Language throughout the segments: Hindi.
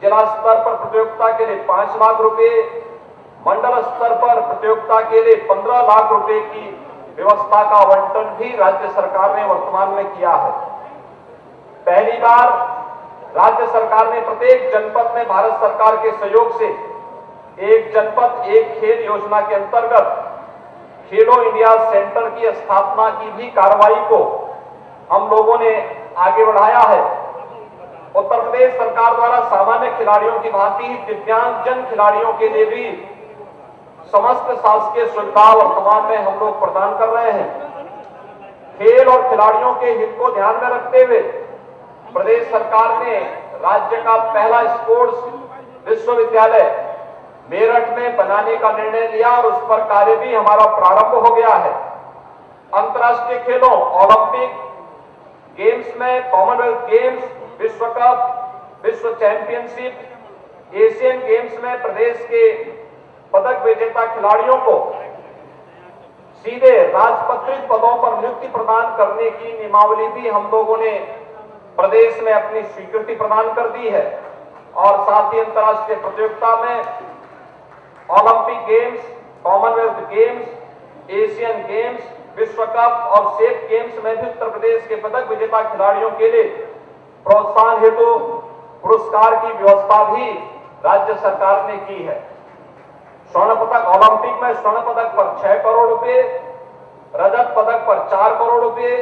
जिला स्तर पर प्रतियोगिता के लिए 5 लाख रुपए, मंडल स्तर पर प्रतियोगिता के लिए 15 लाख रुपए की व्यवस्था का आवंटन भी राज्य सरकार ने वर्तमान में किया है। पहली बार राज्य सरकार ने प्रत्येक जनपद में भारत सरकार के सहयोग से एक जनपद एक खेल योजना के अंतर्गत खेलो इंडिया सेंटर की स्थापना की भी कार्रवाई को हम लोगों ने आगे बढ़ाया है। उत्तर प्रदेश सरकार द्वारा सामान्य खिलाड़ियों की भांति ही दिव्यांगजन खिलाड़ियों के लिए भी समस्त शासकीय सुविधा वर्तमान में हम लोग प्रदान कर रहे हैं। खेल और खिलाड़ियों के हित को ध्यान में रखते हुए प्रदेश सरकार ने राज्य का पहला स्पोर्ट्स विश्वविद्यालय मेरठ में बनाने का निर्णय लिया और उस पर कार्य भी हमारा प्रारंभ हो गया है। अंतर्राष्ट्रीय खेलों, ओलंपिक गेम्स में कॉमनवेल्थ गेम्स, विश्व कप, विश्व चैंपियनशिप, एशियन गेम्स में प्रदेश के पदक विजेता खिलाड़ियों को सीधे राजपत्रित पदों पर नियुक्ति प्रदान करने की नियमावली भी हम लोगों ने प्रदेश में अपनी स्वीकृति प्रदान कर दी है। और साथ ही अंतर्राष्ट्रीय प्रतियोगिता में Olympic games, Commonwealth games, Asian games, विश्व कप और सेफ गेम्स में भी उत्तर प्रदेश के पदक विजेता खिलाड़ियों के लिए प्रोत्साहन हेतु पुरस्कार की व्यवस्था भी राज्य सरकार ने की है। स्वर्ण पदक, ओलंपिक में स्वर्ण पदक पर 6 करोड़ रुपए, रजत पदक पर 4 करोड़ रुपए,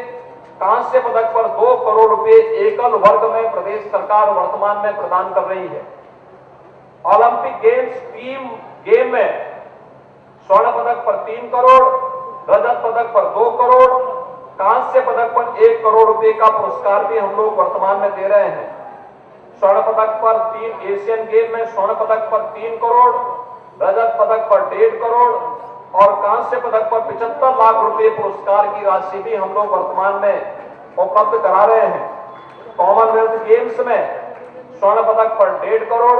कांस्य पदक पर 2 करोड़ रुपए एकल वर्ग में प्रदेश सरकार वर्तमान में प्रदान कर रही है। ओलंपिक गेम्स टीम गेम में स्वर्ण पदक पर 3 करोड़, रजत पदक पर 2 करोड़, कांस्य पदक पर 1 करोड़ रुपए का पुरस्कार भी हम लोग वर्तमान में दे रहे हैं। स्वर्ण पदक पर 3, एशियन गेम में स्वर्ण पदक पर 3 करोड़, रजत पदक पर 1.5 करोड़ और कांस्य पदक पर 75 लाख रुपए पुरस्कार की राशि भी हम लोग वर्तमान में उपलब्ध करा रहे हैं। कॉमनवेल्थ गेम्स में स्वर्ण पदक पर 1.5 करोड़,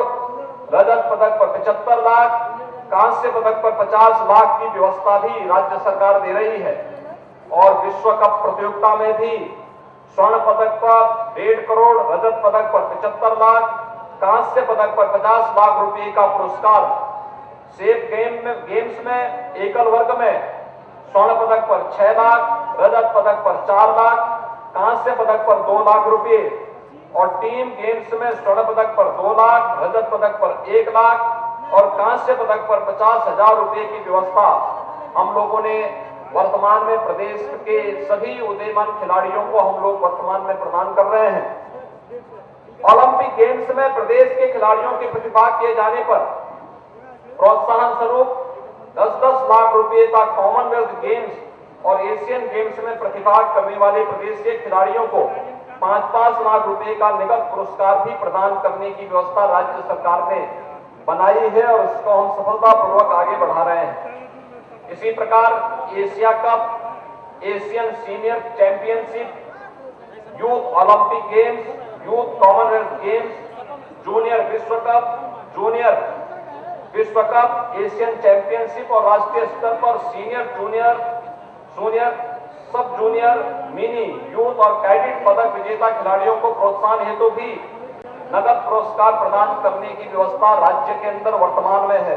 रजत पदक पर 75 लाख, कांस्य पदक पर 50 लाख की व्यवस्था भी राज्य सरकार दे रही है। और विश्व कप प्रतियोगिता में भी स्वर्ण पदक पर 1.5 करोड़, रजत पदक पर 75 लाख, कांस्य पदक पर 50 लाख रुपए का पुरस्कार, सेफ गेम्स में एकल वर्ग में स्वर्ण पदक पर 6 लाख, रजत पदक पर 4 लाख, कांस्य पदक पर 2 लाख रुपए और टीम गेम्स में स्वर्ण पदक पर 2 लाख, रजत पदक पर 1 लाख और कांस्य पदक पर 50,000 रुपए की व्यवस्था हम लोगों ने वर्तमान में प्रदेश के सभी उदीयमान खिलाड़ियों को हम लोग वर्तमान में प्रदान कर रहे हैं। ओलंपिक गेम्स में प्रदेश के खिलाड़ियों के प्रतिभाग किए जाने पर प्रोत्साहन स्वरूप 10-10 लाख रुपए का कॉमनवेल्थ गेम्स और एशियन गेम्स में प्रतिभाग करने वाले प्रदेश के खिलाड़ियों को 5-5 लाख रुपए का नगद पुरस्कार भी प्रदान करने की व्यवस्था राज्य सरकार ने बनाई है और इसको हम सफलतापूर्वक आगे बढ़ा रहे हैं। इसी प्रकार Asia cup, Asian senior championship, youth Olympic games, youth Commonwealth games, junior विश्व कप, जूनियर विश्व कप, एशियन चैंपियनशिप और राष्ट्रीय स्तर पर सीनियर, जूनियर, सब जूनियर, मिनी, यूथ और कैडेट पदक विजेता खिलाड़ियों को प्रोत्साहन हेतु भी नगद पुरस्कार प्रदान करने की व्यवस्था राज्य के अंदर वर्तमान में है।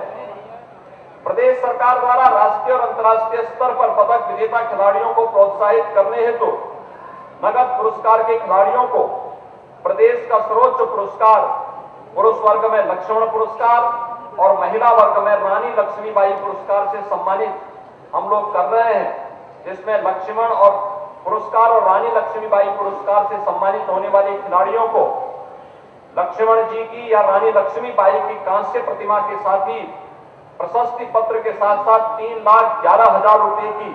प्रदेश सरकार द्वारा राष्ट्रीय और अंतर्राष्ट्रीय स्तर पर पदक विजेता खिलाड़ियों को प्रोत्साहित करने हेतु नगद पुरस्कार के खिलाड़ियों को प्रदेश का सर्वोच्च पुरस्कार पुरुष वर्ग में लक्ष्मण पुरस्कार और महिला वर्ग में रानी लक्ष्मीबाई पुरस्कार से सम्मानित हम लोग कर रहे हैं, जिसमें लक्ष्मण और पुरस्कार और रानी लक्ष्मीबाई पुरस्कार से सम्मानित होने वाले खिलाड़ियों को लक्ष्मण जी की या रानी लक्ष्मीबाई की कांस्य प्रतिमा के साथ ही प्रशस्ति पत्र के साथ साथ 3,11,000 रुपए की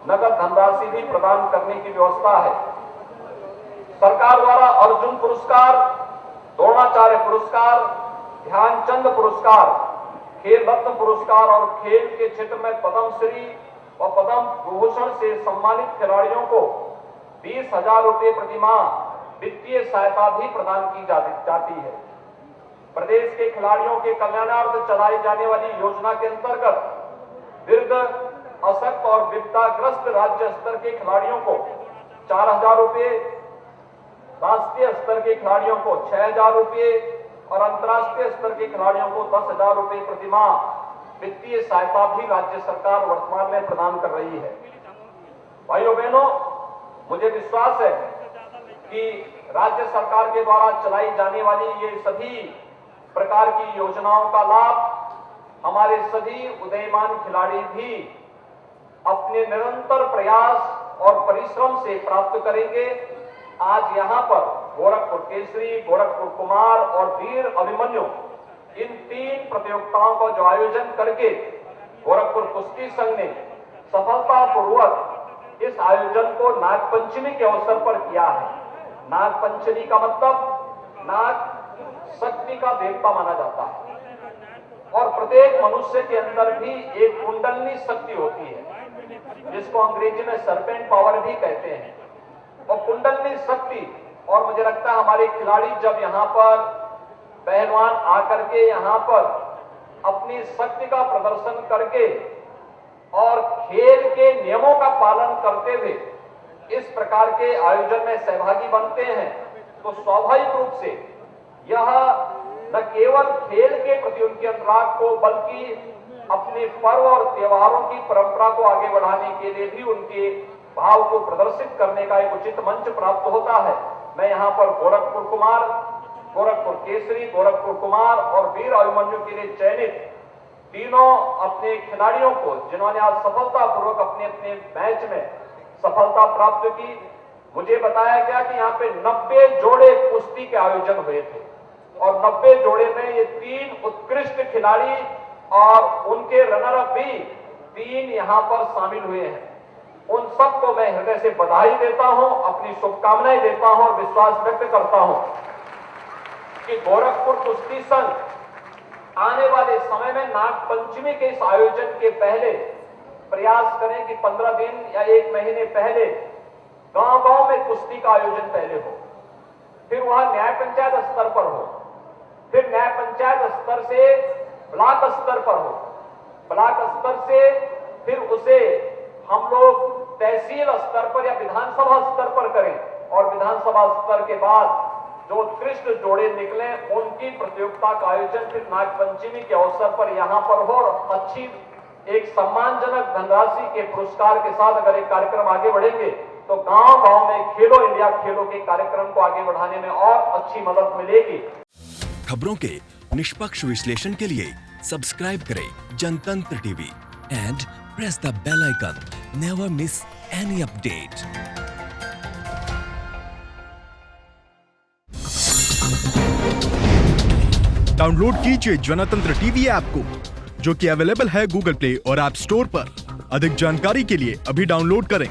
नगद धनराशि भी प्रदान करने की व्यवस्था है। सरकार द्वारा अर्जुन पुरस्कार, द्रोणाचार्य पुरस्कार, ध्यानचंद पुरस्कार, खेल रत्न पुरस्कार और खेल के क्षेत्र में पद्मश्री और पद्म विभूषण से सम्मानित खिलाड़ियों को 20,000 रुपए प्रतिमाह वित्तीय सहायता भी प्रदान की जाती है। प्रदेश के खिलाड़ियों के कल्याणार्थ चलाई जाने वाली योजना के अंतर्गत वृद्ध, अशक्त और विपदाग्रस्त राज्य स्तर के खिलाड़ियों को 4,000 रुपए, राष्ट्रीय स्तर के खिलाड़ियों को 6,000 रुपए, और अंतर्राष्ट्रीय स्तर के खिलाड़ियों को 10,000 रुपए प्रतिमाह वित्तीय सहायता भी राज्य सरकार वर्तमान में प्रदान कर रही है। भाइयों बहनों, मुझे विश्वास है कि राज्य सरकार के द्वारा चलाई जाने वाली ये सभी प्रकार की योजनाओं का लाभ हमारे सभी उदीयमान खिलाड़ी भी अपने निरंतर प्रयास और परिश्रम से प्राप्त करेंगे। आज यहां पर गोरखपुर केसरी, गोरखपुर कुमार और वीर अभिमन्यु इन 3 प्रतियोगिताओं का जो आयोजन करके गोरखपुर कुश्ती संघ ने सफलतापूर्वक इस आयोजन को नागपंचमी के अवसर पर किया है। नागपंचमी का मतलब नाग शक्ति का देवता माना जाता है और प्रत्येक मनुष्य के अंदर भी एक कुंडलनी शक्ति होती है जिसको अंग्रेजी में सर्पेंट पावर भी कहते हैं। और कुंडलनी शक्ति, और मुझे लगता है हमारे खिलाड़ी जब यहाँ पर पहलवान आकर के यहाँ पर अपनी शक्ति का प्रदर्शन करके और खेल के नियमों का पालन करते हुए इस प्रकार के आयोजन में सहभागी बनते हैं तो स्वाभाविक रूप से यह न केवल खेल के प्रति उनके अनुराग को बल्कि अपने पर्व और त्योहारों की परंपरा को आगे बढ़ाने के लिए भी उनके भाव को प्रदर्शित करने का एक उचित मंच प्राप्त होता है। मैं यहाँ पर गोरखपुर कुमार, गोरखपुर केसरी, गोरखपुर कुमार और वीर अभिमन्यु के लिए चयनित तीनों अपने खिलाड़ियों को, जिन्होंने आज सफलतापूर्वक अपने अपने मैच में सफलता प्राप्त की, मुझे बताया गया कि यहाँ पे 90 जोड़े कुश्ती के आयोजन हुए थे और 90 जोड़े में ये 3 उत्कृष्ट खिलाड़ी और उनके रनर अप भी 3 यहाँ पर शामिल हुए हैं। उन सबको मैं हृदय से बधाई देता हूं, अपनी शुभकामनाएं देता हूं और विश्वास व्यक्त करता हूं कि गोरखपुर कुश्ती संघ आने वाले समय में नागपंचमी के इस आयोजन के पहले प्रयास करें कि 15 दिन या 1 महीने पहले गांव-गांव में कुश्ती का आयोजन पहले हो, फिर वह न्याय पंचायत स्तर पर हो, फिर न्याय पंचायत स्तर से ब्लॉक स्तर पर हो, ब्लॉक स्तर से फिर उसे हम लोग तहसील स्तर पर या विधानसभा स्तर पर करें और विधानसभा स्तर के बाद जो उत्कृष्ट जोड़े निकले उनकी प्रतियोगिता का आयोजन फिर नागपंचमी के अवसर पर यहाँ पर हो और अच्छी एक सम्मानजनक धनराशि के पुरस्कार के साथ अगर एक कार्यक्रम आगे बढ़ेंगे तो गांव-गांव में खेलो इंडिया खेलो के कार्यक्रम को आगे बढ़ाने में और अच्छी मदद मिलेगी। खबरों के निष्पक्ष विश्लेषण के लिए सब्सक्राइब करें Jantantra TV and press the bell icon. Never miss any update. Download कीजिए जनतंत्र टीवी ऐप को, जो कि अवेलेबल है गूगल प्ले और ऐप स्टोर पर। अधिक जानकारी के लिए अभी डाउनलोड करें।